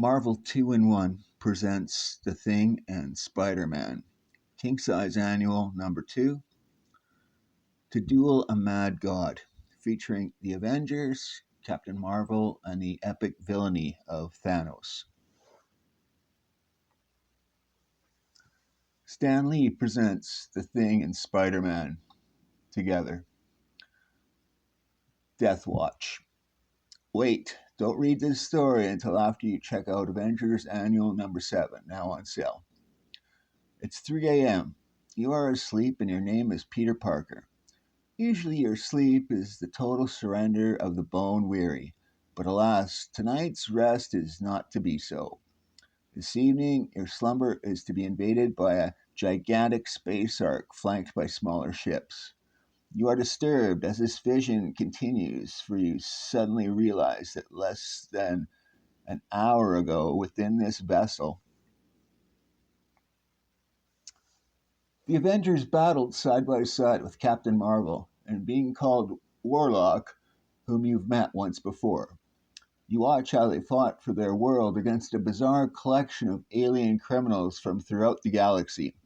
Marvel 2-in-1 presents The Thing and Spider-Man. King Size Annual number 2, To Duel a Mad God, featuring the Avengers, Captain Marvel, and the epic villainy of Thanos. Stan Lee presents The Thing and Spider-Man together. Death Watch. Wait, don't read this story until after you check out Avengers Annual number 7, now on sale. It's 3 a.m. You are asleep and your name is Peter Parker. Usually your sleep is the total surrender of the bone weary, but alas, tonight's rest is not to be so. This evening, your slumber is to be invaded by a gigantic space ark flanked by smaller ships. You are disturbed as this vision continues, for you suddenly realize that less than an hour ago within this vessel, the Avengers battled side by side with Captain Marvel and being called Warlock, whom you've met once before. You watch how they fought for their world against a bizarre collection of alien criminals from throughout the galaxy,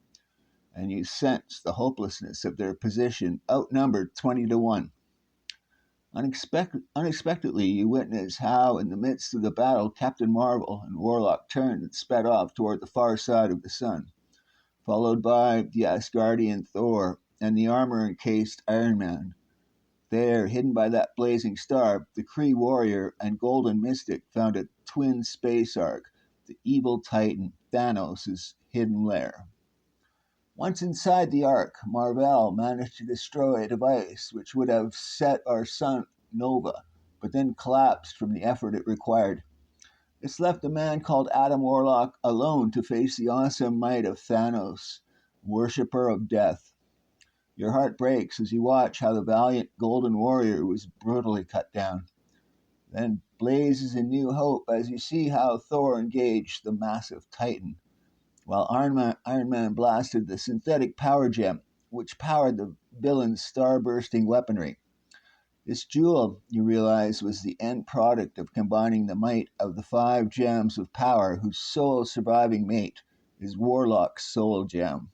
and you sense the hopelessness of their position, outnumbered 20 to 1. Unexpectedly, you witness how, in the midst of the battle, Captain Marvel and Warlock turned and sped off toward the far side of the sun, followed by the Asgardian Thor and the armor encased Iron Man. There, hidden by that blazing star, the Kree warrior and golden mystic found a twin space ark, the evil titan Thanos' hidden lair. Once inside the ark, Mar-Vell managed to destroy a device which would have set our sun Nova, but then collapsed from the effort it required. This left a man called Adam Warlock alone to face the awesome might of Thanos, worshipper of death. Your heart breaks as you watch how the valiant Golden Warrior was brutally cut down. Then blazes a new hope as you see how Thor engaged the massive Titan, while Iron Man blasted the synthetic power gem, which powered the villain's star-bursting weaponry. This jewel, you realize, was the end product of combining the might of the 5 gems of power whose sole surviving mate is Warlock's soul gem.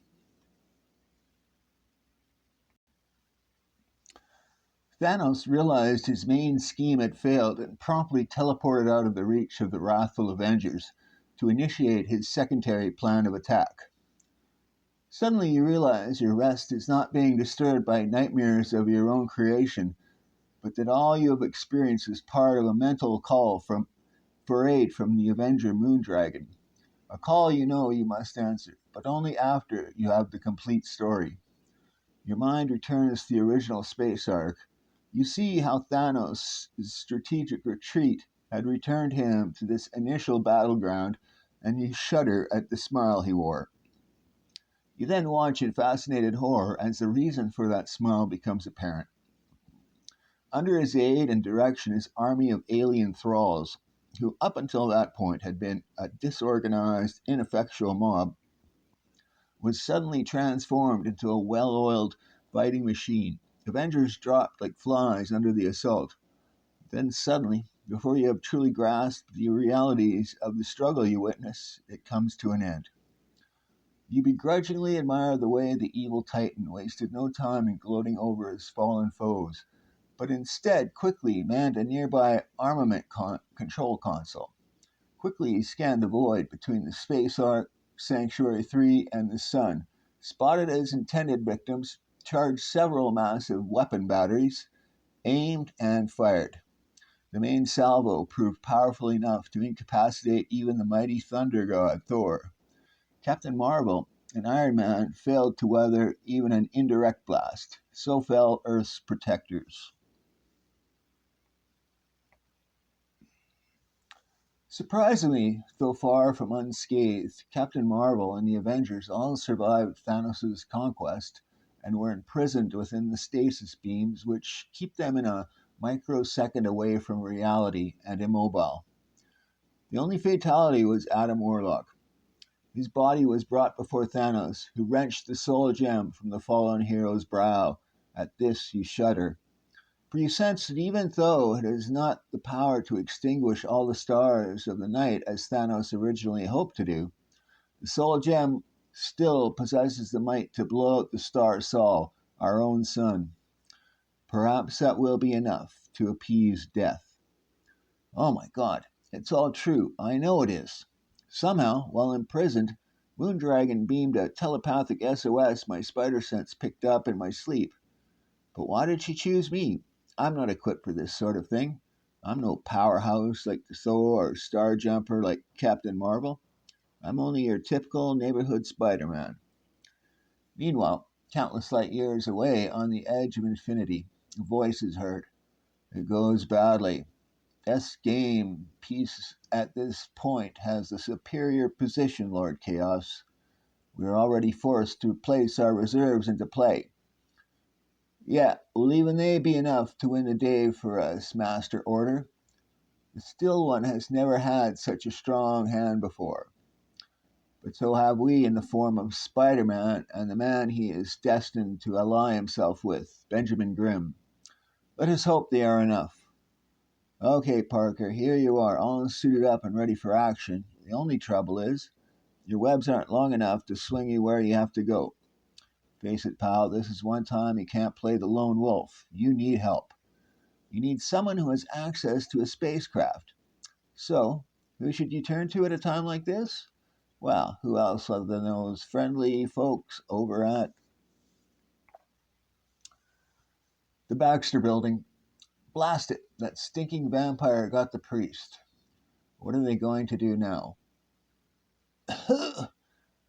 Thanos realized his main scheme had failed and promptly teleported out of the reach of the wrathful Avengers to initiate his secondary plan of attack. Suddenly you realize your rest is not being disturbed by nightmares of your own creation, but that all you have experienced is part of a mental call for aid from the Avenger Moondragon. A call you know you must answer, but only after you have the complete story. Your mind returns to the original space ark. You see how Thanos' strategic retreat had returned him to this initial battleground, and you shudder at the smile he wore. You then watch in fascinated horror as the reason for that smile becomes apparent. Under his aid and direction, his army of alien thralls, who up until that point had been a disorganized, ineffectual mob, was suddenly transformed into a well-oiled fighting machine. Avengers dropped like flies under the assault. Then suddenly, before you have truly grasped the realities of the struggle you witness, it comes to an end. You begrudgingly admire the way the evil Titan wasted no time in gloating over his fallen foes, but instead quickly manned a nearby armament control console. Quickly he scanned the void between the space ark, Sanctuary 3, and the sun, spotted his intended victims, charged several massive weapon batteries, aimed, and fired. The main salvo proved powerful enough to incapacitate even the mighty thunder god Thor. Captain Marvel and Iron Man failed to weather even an indirect blast. So fell Earth's protectors. Surprisingly, though far from unscathed, Captain Marvel and the Avengers all survived Thanos' conquest and were imprisoned within the stasis beams which keep them in a microsecond away from reality and immobile. The only fatality was Adam Warlock. His body was brought before Thanos, who wrenched the soul gem from the fallen hero's brow. At this you shudder, For you sense that even though it has not the power to extinguish all the stars of the night as Thanos originally hoped to do, the Soul Gem still possesses the might to blow out the star Sol, our own sun. Perhaps that will be enough to appease death. Oh my god, it's all true. I know it is. Somehow, while imprisoned, Moondragon beamed a telepathic SOS my spider sense picked up in my sleep. But why did she choose me? I'm not equipped for this sort of thing. I'm no powerhouse like the Thor or Star Jumper like Captain Marvel. I'm only your typical neighborhood Spider Man. Meanwhile, countless light years away on the edge of infinity, a voice is heard. It goes badly. This game piece at this point has the superior position, Lord Chaos. We are already forced to place our reserves into play. Yeah, will even they be enough to win the day for us, Master Order? The Still One has never had such a strong hand before. But so have we in the form of Spider Man and the man he is destined to ally himself with, Benjamin Grimm. Let us hope they are enough. Okay, Parker, here you are, all suited up and ready for action. The only trouble is, your webs aren't long enough to swing you where you have to go. Face it, pal, this is one time you can't play the lone wolf. You need help. You need someone who has access to a spacecraft. So, who should you turn to at a time like this? Well, who else other than those friendly folks over at the Baxter Building? Blast it, that stinking vampire got the priest. What are they going to do now?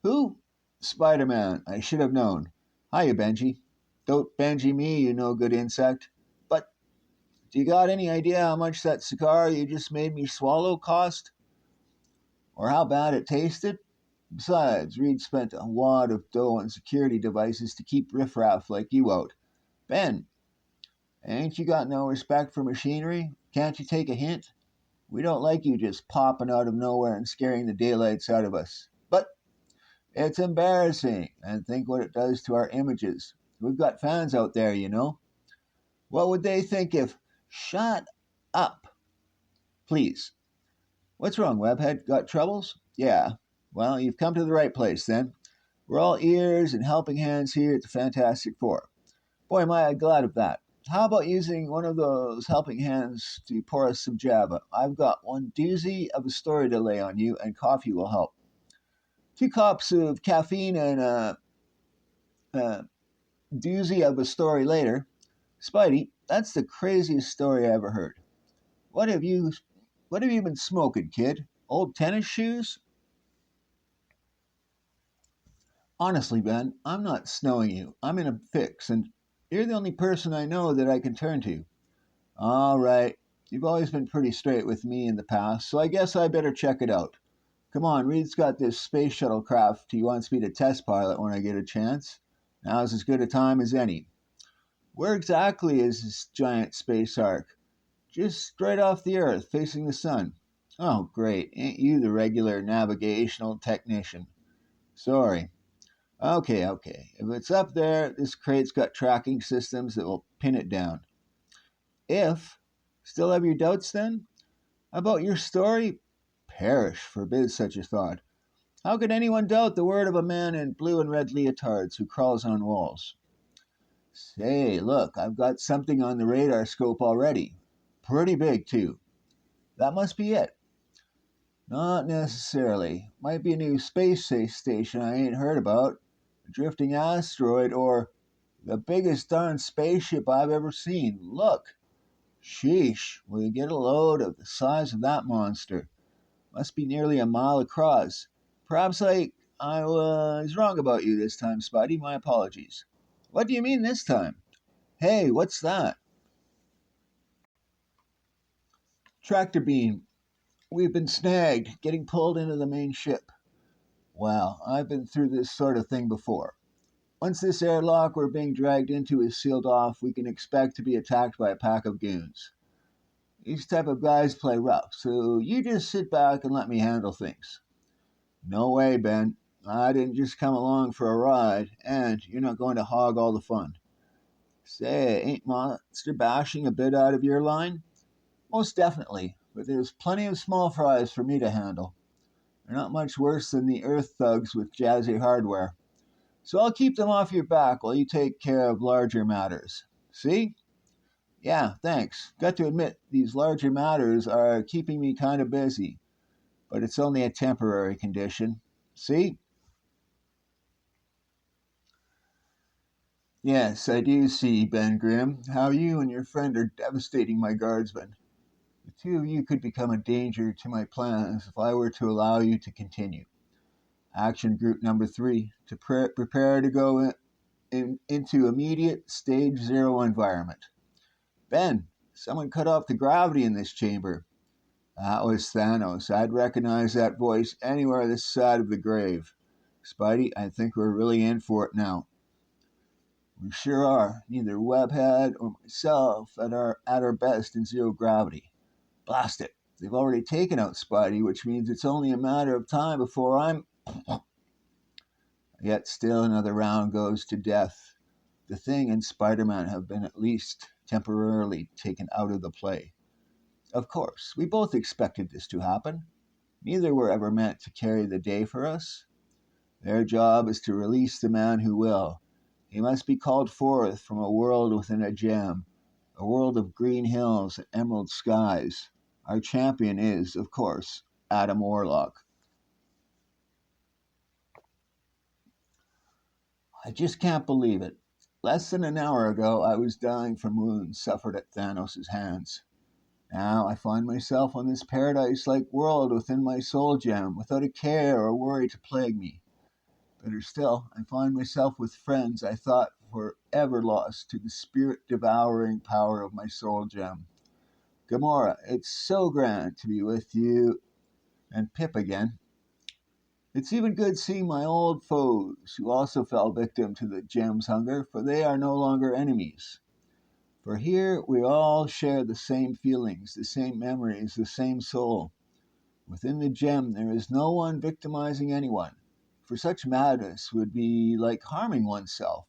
Who? Spider Man. I should have known. Hiya, Benji. Don't Benji me, you no good insect. But do you got any idea how much that cigar you just made me swallow cost? Or how bad it tasted? Besides, Reed spent a wad of dough on security devices to keep riffraff like you out. Ben, ain't you got no respect for machinery? Can't you take a hint? We don't like you just popping out of nowhere and scaring the daylights out of us. But it's embarrassing, and think what it does to our images. We've got fans out there, you know. What would they think if. Shut up, please. What's wrong, Webhead? Got troubles? Yeah. Well, you've come to the right place then. We're all ears and helping hands here at the Fantastic Four. Boy, am I glad of that. How about using one of those helping hands to pour us some Java? I've got one doozy of a story to lay on you, and coffee will help. 2 cups of caffeine and a doozy of a story later. Spidey, that's the craziest story I ever heard. What have you what have you been smoking, kid? Old tennis shoes? Honestly, Ben, I'm not snowing you. I'm in a fix, and you're the only person I know that I can turn to. All right. You've always been pretty straight with me in the past, so I guess I better check it out. Come on, Reed's got this space shuttle craft he wants me to test pilot when I get a chance. Now's as good a time as any. Where exactly is this giant space ark? Just straight off the Earth, facing the sun. Oh, great. Ain't you the regular navigational technician? Sorry. Okay. If it's up there, this crate's got tracking systems that will pin it down. If? Still have your doubts then? About your story? Perish forbid such a thought. How could anyone doubt the word of a man in blue and red leotards who crawls on walls? Say, look, I've got something on the radar scope already. Pretty big, too. That must be it. Not necessarily. Might be a new space station I ain't heard about, a drifting asteroid, or the biggest darn spaceship I've ever seen. Look. Sheesh, will you get a load of the size of that monster? Must be nearly a mile across. Perhaps I was wrong about you this time, Spidey. My apologies. What do you mean this time? Hey, what's that? Tractor beam. We've been snagged, getting pulled into the main ship. Well, I've been through this sort of thing before. Once this airlock we're being dragged into is sealed off, we can expect to be attacked by a pack of goons. These type of guys play rough, so you just sit back and let me handle things. No way, Ben. I didn't just come along for a ride, and you're not going to hog all the fun. Say, ain't monster bashing a bit out of your line? Most definitely, but there's plenty of small fries for me to handle. They're not much worse than the Earth thugs with jazzy hardware. So I'll keep them off your back while you take care of larger matters. See? Yeah, thanks. Got to admit, these larger matters are keeping me kind of busy, but it's only a temporary condition. See? Yes, I do see, Ben Grimm, how you and your friend are devastating my guardsmen. The two of you could become a danger to my plans if I were to allow you to continue. Action group number 3 to prepare to go into immediate stage 0 environment. Ben, someone cut off the gravity in this chamber. That was Thanos. I'd recognize that voice anywhere this side of the grave. Spidey, I think we're really in for it now. We sure are. Neither Webhead or myself at our best in zero gravity. Blast it. They've already taken out Spidey, which means it's only a matter of time before I'm. Yet still another round goes to death. The Thing and Spider Man have been at least temporarily taken out of the play. Of course, we both expected this to happen. Neither were ever meant to carry the day for us. Their job is to release the man who will. He must be called forth from a world within a gem, a world of green hills and emerald skies. Our champion is, of course, Adam Warlock. I just can't believe it. Less than an hour ago, I was dying from wounds suffered at Thanos' hands. Now I find myself on this paradise like world within my soul gem, without a care or worry to plague me. Better still, I find myself with friends I thought were ever lost to the spirit devouring power of my soul gem. Gamora, it's so grand to be with you and Pip again. It's even good seeing my old foes who also fell victim to the gem's hunger, for they are no longer enemies. For here we all share the same feelings, the same memories, the same soul. Within the gem there is no one victimizing anyone, for such madness would be like harming oneself.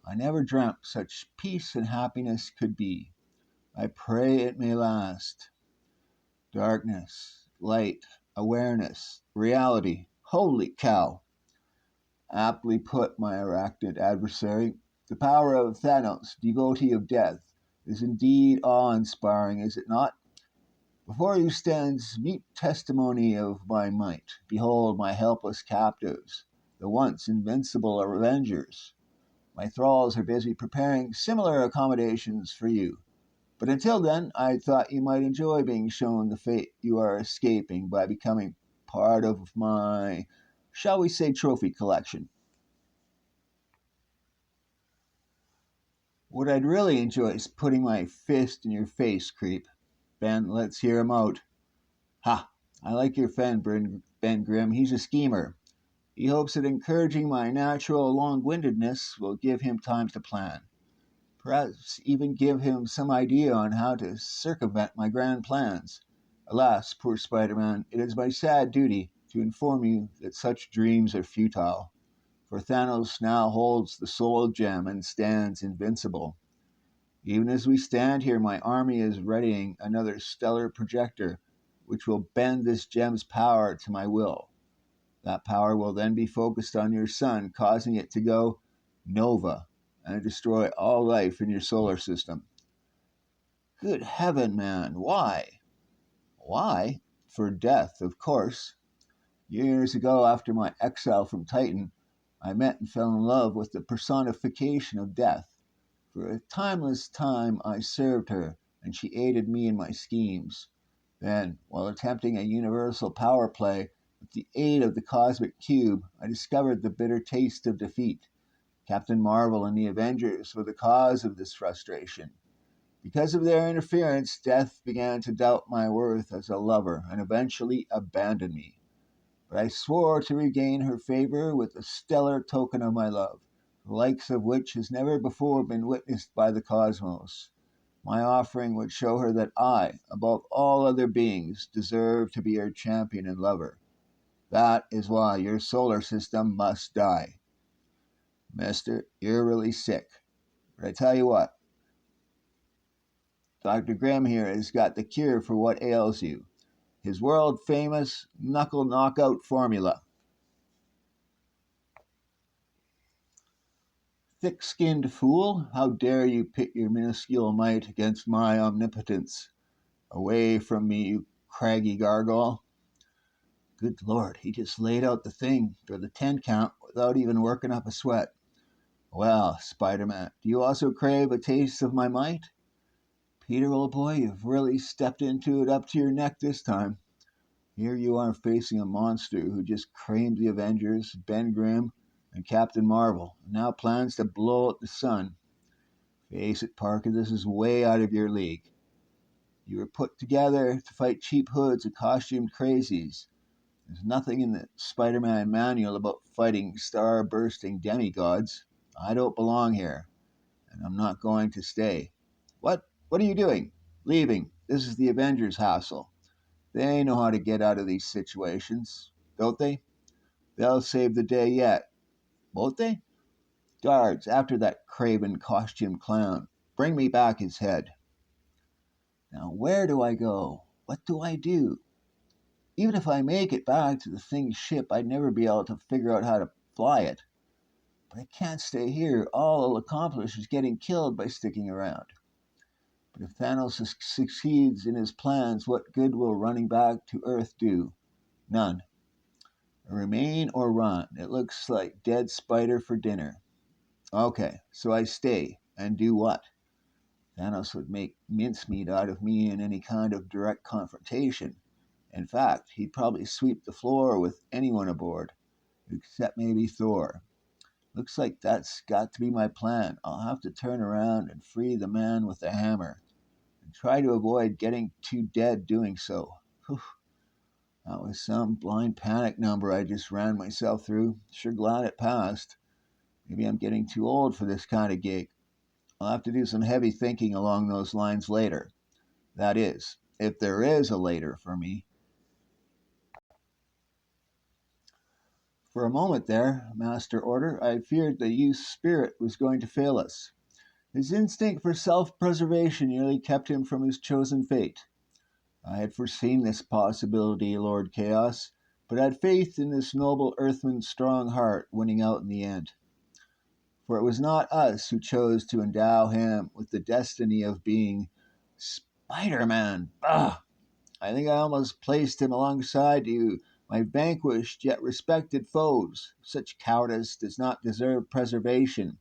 I never dreamt such peace and happiness could be. I pray it may last. Darkness, light, awareness, reality. Holy cow! Aptly put, my arachnid adversary. The power of Thanos, devotee of death, is indeed awe inspiring, is it not? Before you stands meet testimony of my might. Behold my helpless captives, the once invincible Avengers. My thralls are busy preparing similar accommodations for you. But until then, I thought you might enjoy being shown the fate you are escaping by becoming part of my, shall we say, trophy collection. What I'd really enjoy is putting my fist in your face, creep. Ben, let's hear him out. Ha! I like your friend, Ben Grimm. He's a schemer. He hopes that encouraging my natural long windedness will give him time to plan. Perhaps even give him some idea on how to circumvent my grand plans. Alas, poor Spider Man, it is my sad duty to inform you that such dreams are futile, for Thanos now holds the soul gem and stands invincible. Even as we stand here, my army is readying another stellar projector, which will bend this gem's power to my will. That power will then be focused on your sun, causing it to go nova and destroy all life in your solar system. Good heaven, man, why? Why? For death, of course. Years ago, after my exile from Titan, I met and fell in love with the personification of death. For a timeless time I served her, and she aided me in my schemes. Then, while attempting a universal power play with the aid of the cosmic cube, I discovered the bitter taste of defeat. Captain Marvel and the Avengers were the cause of this frustration. Because of their interference, Death began to doubt my worth as a lover and eventually abandoned me. But I swore to regain her favor with a stellar token of my love, the likes of which has never before been witnessed by the cosmos. My offering would show her that I, above all other beings, deserve to be her champion and lover. That is why your solar system must die. Mister, you're really sick. But I tell you what, Dr. Grimm here has got the cure for what ails you. His world famous knuckle knockout formula. Thick skinned fool, how dare you pit your minuscule might against my omnipotence? Away from me, you craggy gargoyle. Good Lord, he just laid out the thing for the 10 count without even working up a sweat. Well, Spider Man, do you also crave a taste of my might? Peter, old boy, you've really stepped into it up to your neck this time. Here you are facing a monster who just creamed the Avengers, Ben Grimm, and Captain Marvel, and now plans to blow out the sun. Face it, Parker, this is way out of your league. You were put together to fight cheap hoods and costumed crazies. There's nothing in the Spider Man manual about fighting star bursting demigods. I don't belong here, and I'm not going to stay. What? What are you doing? Leaving. This is the Avengers hassle. They know how to get out of these situations, don't they? They'll save the day yet, won't they? Guards, after that craven costume clown. Bring me back his head. Now, where do I go? What do I do? Even if I make it back to the thing's ship, I'd never be able to figure out how to fly it. But I can't stay here. All I'll accomplish is getting killed by sticking around. But if Thanos succeeds in his plans, what good will running back to Earth do? None. Remain or run. It looks like dead spider for dinner. Okay, so I stay. And do what? Thanos would make mincemeat out of me in any kind of direct confrontation. In fact, he'd probably sweep the floor with anyone aboard, except maybe Thor. Looks like that's got to be my plan. I'll have to turn around and free the man with the hammer, and try to avoid getting too dead doing so. Whew. That was some blind panic number I just ran myself through. Sure glad it passed. Maybe I'm getting too old for this kind of gig. I'll have to do some heavy thinking along those lines later. That is, if there is a later for me. For a moment there, Master Order, I feared the youth's spirit was going to fail us. His instinct for self-preservation nearly kept him from his chosen fate. I had foreseen this possibility, Lord Chaos, but had faith in this noble Earthman's strong heart winning out in the end. For it was not us who chose to endow him with the destiny of being Spider-Man. Bah! I think I almost placed him alongside you, my vanquished yet respected foes. Such cowardice does not deserve preservation.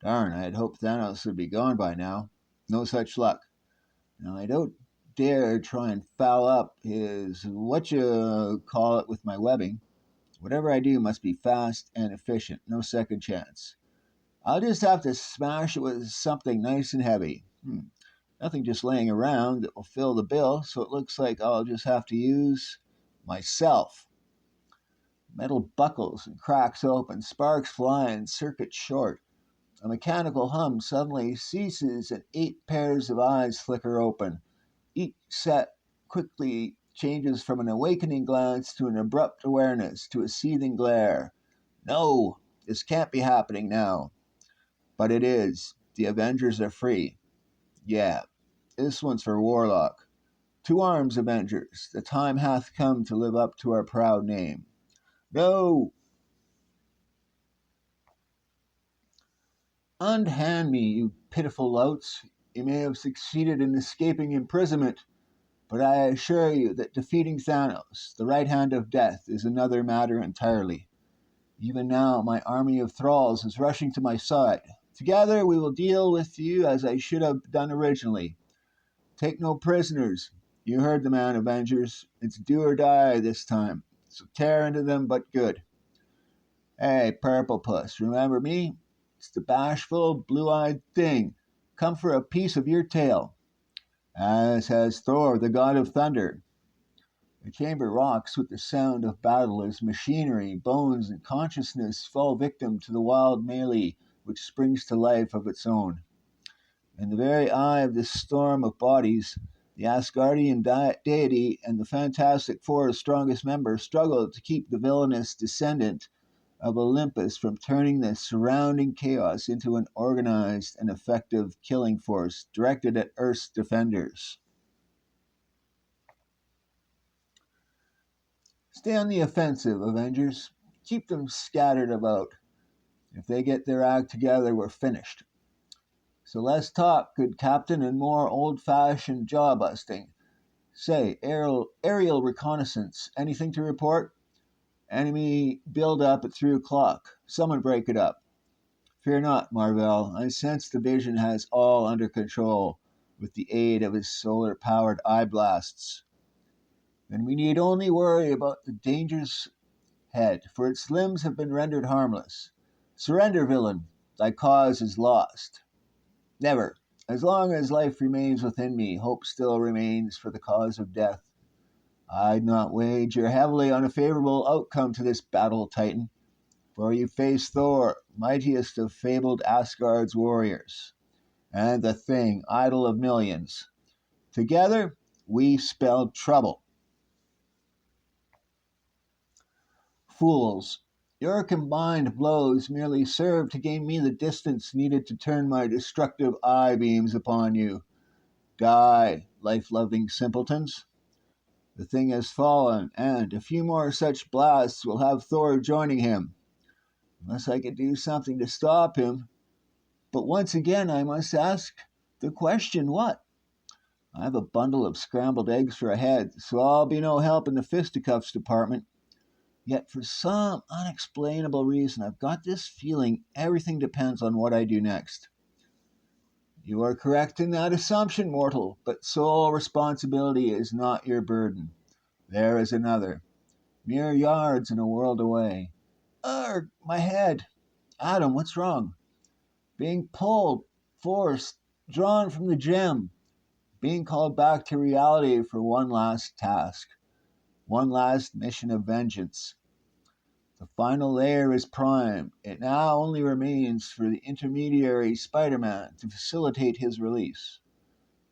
Darn, I had hoped Thanos would be gone by now. No such luck. Now, I don't dare try and foul up his what-you-call-it with my webbing. Whatever I do must be fast and efficient. No second chance. I'll just have to smash it with something nice and heavy. Nothing just laying around that will fill the bill, so it looks like I'll just have to use myself. Metal buckles and cracks open, sparks fly and circuits short. A mechanical hum suddenly ceases and 8 pairs of eyes flicker open. Each set quickly changes from an awakening glance to an abrupt awareness to a seething glare. No, this can't be happening now. But it is. The Avengers are free. Yeah, this one's for Warlock. To arms, Avengers. The time hath come to live up to our proud name. No! Unhand me, you pitiful louts. You may have succeeded in escaping imprisonment, but I assure you that defeating Thanos, the right hand of death, is another matter entirely. Even now, my army of thralls is rushing to my side. Together, we will deal with you as I should have done originally. Take no prisoners. You heard the man, Avengers. It's do or die this time. So tear into them, but good. Hey, Purple Puss, remember me? It's the bashful, blue-eyed thing. Come for a piece of your tail. As has Thor, the god of thunder. The chamber rocks with the sound of battle as machinery, bones, and consciousness fall victim to the wild melee which springs to life of its own. In the very eye of this storm of bodies, the Asgardian deity and the Fantastic Four's strongest member struggle to keep the villainous descendant of Olympus from turning the surrounding chaos into an organized and effective killing force directed at Earth's defenders. Stay on the offensive, Avengers. Keep them scattered about. If they get their act together, we're finished. So less talk, good captain, and more old-fashioned jaw-busting. Say, aerial reconnaissance. Anything to report? Enemy build up at 3 o'clock. Someone break it up. Fear not, Marvell. I sense the vision has all under control with the aid of his solar-powered eye blasts. Then we need only worry about the dangers head, for its limbs have been rendered harmless. Surrender, villain. Thy cause is lost. Never. As long as life remains within me, hope still remains for the cause of death. I'd not wager heavily on a favorable outcome to this battle, Titan, for you face Thor, mightiest of fabled Asgard's warriors, and the Thing, idol of millions. Together, we spell trouble. Fools, your combined blows merely serve to gain me the distance needed to turn my destructive eye beams upon you. Die, life-loving simpletons. The Thing has fallen, and a few more such blasts will have Thor joining him. Unless I could do something to stop him. But once again I must ask the question, what? I have a bundle of scrambled eggs for a head, so I'll be no help in the fisticuffs department. Yet for some unexplainable reason I've got this feeling everything depends on what I do next. You are correct in that assumption, mortal, but sole responsibility is not your burden. There is another, mere yards and a world away. Ugh, my head. Adam, what's wrong? Being pulled, forced, drawn from the gem, being called back to reality for one last task, one last mission of vengeance. The final layer is primed. It now only remains for the intermediary Spider-Man to facilitate his release.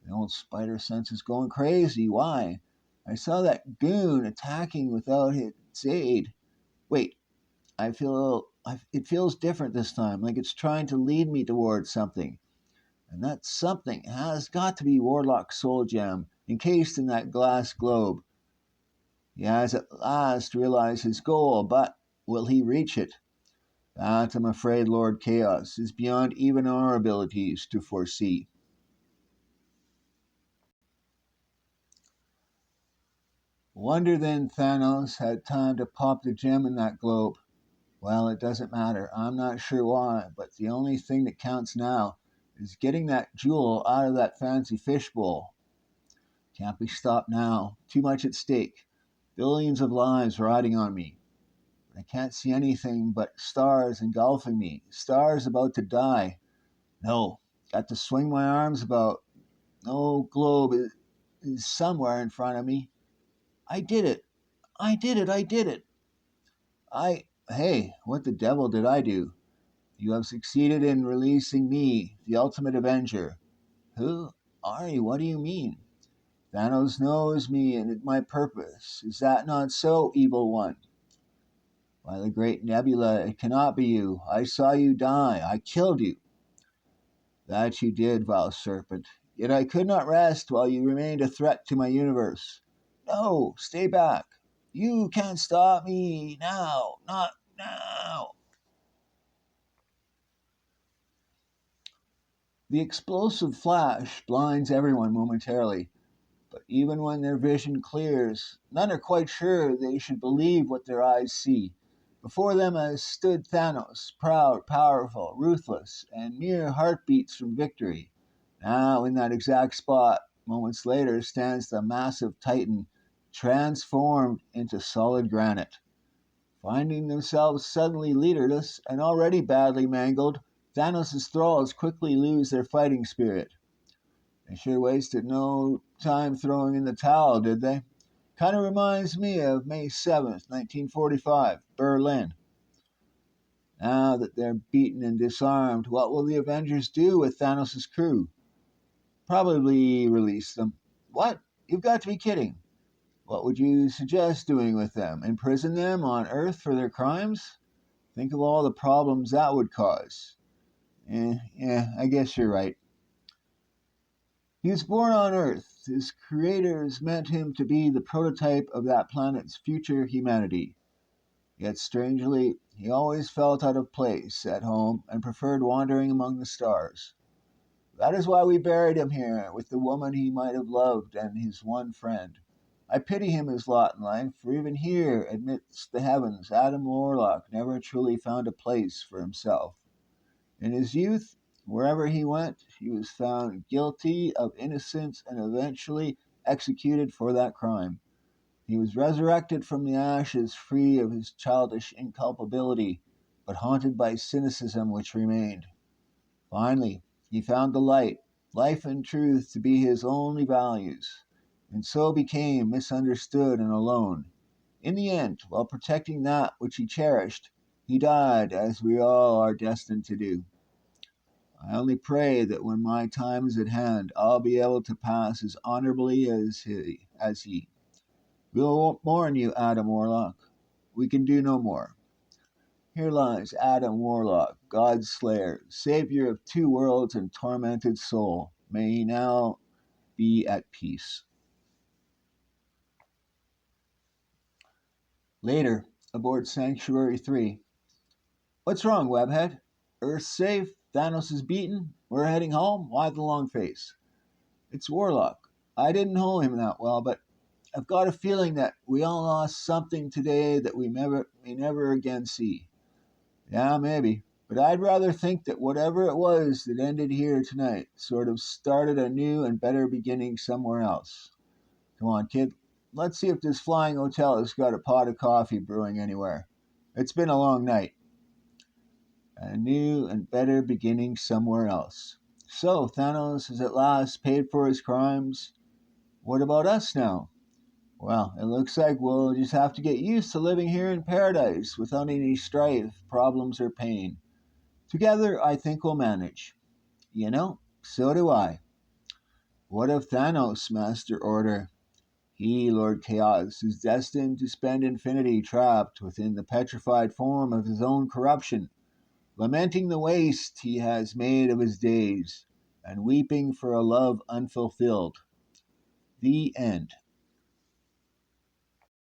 The old spider sense is going crazy. Why? I saw that goon attacking without its aid. Wait, it feels different this time, like it's trying to lead me towards something. And that something has got to be Warlock's soul gem, encased in that glass globe. He has at last realized his goal, but will he reach it? That, I'm afraid, Lord Chaos, is beyond even our abilities to foresee. Wonder then Thanos had time to pop the gem in that globe. Well, it doesn't matter. I'm not sure why, but the only thing that counts now is getting that jewel out of that fancy fishbowl. Can't be stopped now. Too much at stake. Billions of lives riding on me. I can't see anything but stars engulfing me. Stars about to die. No, got to swing my arms about. No globe is somewhere in front of me. I did it. I did it. I did it. Hey, what the devil did I do? You have succeeded in releasing me, the ultimate avenger. Who are you? What do you mean? Thanos knows me and my purpose. Is that not so, evil one? By the great Nebula, it cannot be you. I saw you die. I killed you. That you did, vile serpent. Yet I could not rest while you remained a threat to my universe. No, stay back. You can't stop me now. Not now. The explosive flash blinds everyone momentarily, but even when their vision clears, none are quite sure they should believe what their eyes see. Before them has stood Thanos, proud, powerful, ruthless, and mere heartbeats from victory. Now, in that exact spot, moments later, stands the massive Titan, transformed into solid granite. Finding themselves suddenly leaderless and already badly mangled, Thanos' thralls quickly lose their fighting spirit. They sure wasted no time throwing in the towel, did they? Kind of reminds me of May 7th, 1945, Berlin. Now that they're beaten and disarmed, what will the Avengers do with Thanos' crew? Probably release them. What? You've got to be kidding. What would you suggest doing with them? Imprison them on Earth for their crimes? Think of all the problems that would cause. Yeah, I guess you're right. He was born on Earth. His creators meant him to be the prototype of that planet's future humanity. Yet strangely, he always felt out of place at home and preferred wandering among the stars. That is why we buried him here with the woman he might have loved and his one friend. I pity him his lot in life, for even here, amidst the heavens, Adam Warlock never truly found a place for himself. In his youth, wherever he went, he was found guilty of innocence and eventually executed for that crime. He was resurrected from the ashes, free of his childish inculpability, but haunted by cynicism which remained. Finally, he found the light, life and truth to be his only values, and so became misunderstood and alone. In the end, while protecting that which he cherished, he died as we all are destined to do. I only pray that when my time is at hand, I'll be able to pass as honorably as he. We'll warn you, Adam Warlock. We can do no more. Here lies Adam Warlock, God's slayer, savior of two worlds and tormented soul. May he now be at peace. Later, aboard Sanctuary 3. What's wrong, Webhead? Earth's safe, Thanos is beaten, we're heading home? Why the long face? It's Warlock. I didn't know him that well, but I've got a feeling that we all lost something today that we may never again see. Yeah, maybe. But I'd rather think that whatever it was that ended here tonight sort of started a new and better beginning somewhere else. Come on, kid. Let's see if this flying hotel has got a pot of coffee brewing anywhere. It's been a long night. A new and better beginning somewhere else. So, Thanos has at last paid for his crimes. What about us now? Well, it looks like we'll just have to get used to living here in paradise without any strife, problems, or pain. Together, I think we'll manage. So do I. What of Thanos, Master Order? He, Lord Chaos, is destined to spend infinity trapped within the petrified form of his own corruption, lamenting the waste he has made of his days, and weeping for a love unfulfilled. The end.